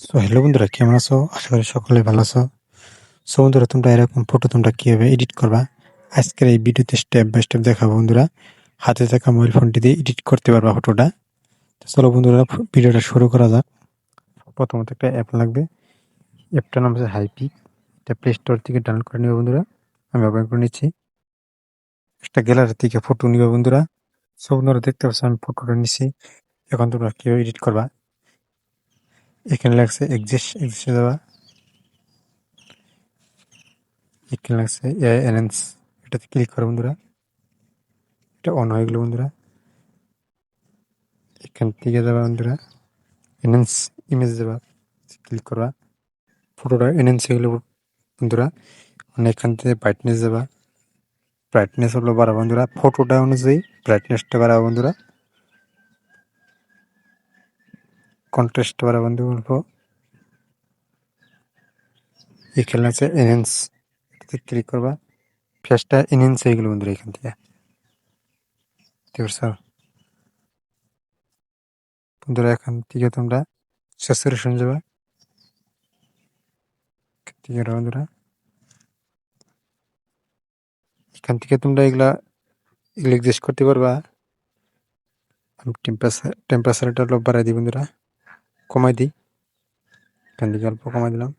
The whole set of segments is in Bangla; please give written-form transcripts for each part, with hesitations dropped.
সো হ্যালো বন্ধুরা, কেমন আছো? আশা করি সকলে ভালো আছো। সো বন্ধুরা, তোমরা এরকম ফটো তোমরা কিভাবে এডিট করবা আজকের এই ভিডিওতে স্টেপ বাই স্টেপ দেখাবো বন্ধুরা। হাতে থাকা মোবাইল ফোনটি দিয়ে এডিট করতে পারবা ফটোটা। তো চলো বন্ধুরা, ভিডিওটা শুরু করা যাক। প্রথমত একটা অ্যাপ লাগবে। অ্যাপটার নাম হচ্ছে হাইপিক। এটা প্লে স্টোর থেকে ডাউনলোড করে নিবে বন্ধুরা। আমি ওপেন করে নিচ্ছি। একটা গ্যালারি থেকে ফটো নিবে বন্ধুরা। সো বন্ধুরা, দেখতে পাচ্ছ আমি ফটোটা নিচ্ছি। এখন তোমরা কিভাবে এডিট করবা, এখানে লাগছে এক্সিস্ট দেওয়া, এখানে লাগছে এআই এনহ্যান্স। এটাতে ক্লিক করো বন্ধুরা। এটা অন হয়ে গেল বন্ধুরা। এখান থেকে যাবা বন্ধুরা, এনহ্যান্স ইমেজ যাবা, ক্লিক করবা। ফটোটা এনহ্যান্স হয়ে গেল বন্ধুরা। মানে এখান থেকে ব্রাইটনেস যাবা, ব্রাইটনেস হলো বাড়াবো বন্ধুরা। ফটোটা অনুযায়ী ব্রাইটনেসটা বাড়াবো বন্ধুরা। কন্ট্রাস্ট বাড়াবো বন্ধু বলবো। এখানে আছে এনহ্যান্স, এটাতে ক্লিক করবা। ফেসটা এনহ্যান্স হয়ে গেল বন্ধুরা। এখান থেকে দেখতে পারছো বন্ধুরা। এখান থেকে তোমরা স্যাচুরেশন যাবা, ঠিক আছে বন্ধুরা। এখান থেকে তোমরা এগুলা এগুলো অ্যাডজাস্ট করতে পারবা। আমি টেম্পারেচারটা অল্প বাড়াই দিই বন্ধুরা, কমাই দিই। এখান থেকে অল্প কমাই দিলাম।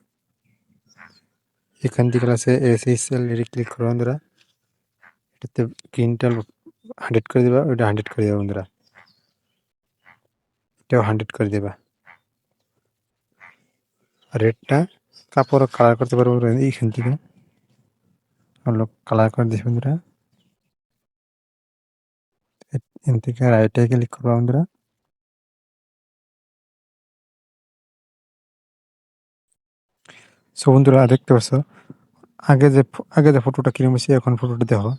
এখান থেকে আছে এসএসএল, এটা ক্লিক করো বন্ধুরা। এটাতে গ্রিনটা 100 করে দেবা, ওইটা 100 করে দেবা বন্ধুরা। এটাও 100 করে দেবা। আর রেডটা কাপড় কালার করতে পারবো বন্ধুরা। এইখান থেকে অল্প কালার করে দিচ্ছি বন্ধুরা। এখান থেকে রাইটে ক্লিক করবো বন্ধুরা। সো বন্ধুরা, দেখতে পাচ্ছ আগে যে ফটোটা কিরকম হয়েছে, এখন ফটোটা দেখো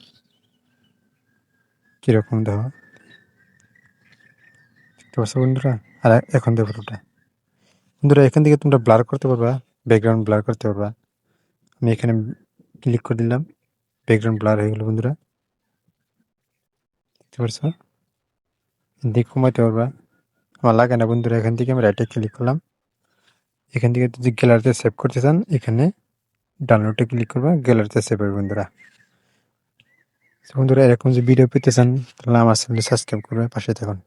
কিরকম দেখো, দেখতে পাচ্ছ বন্ধুরা। আর এখন দেখো ফটোটা বন্ধুরা। এখান থেকে তোমরা ব্লার করতে পারবা, ব্যাকগ্রাউন্ড ব্লার করতে পারবা। আমি এখানে ক্লিক করে দিলাম, ব্যাকগ্রাউন্ড ব্লার হয়ে গেল বন্ধুরা। দেখতে পারছো, দিক কমাইতে পারবা। আমার লাগে না বন্ধুরা। এখান থেকে আমি রাইটে ক্লিক করলাম। এখান থেকে যদি গ্যালারিতে সেভ করতে চান, এখানে ডাউনলোডে ক্লিক করবা, গ্যালারিতে সেভ হবে বন্ধুরা। বন্ধুরা, এরকম যে ভিডিও পেতে চান তাহলে আমার চ্যানেলটি সাবস্ক্রাইব করবে, পাশে থাকুন।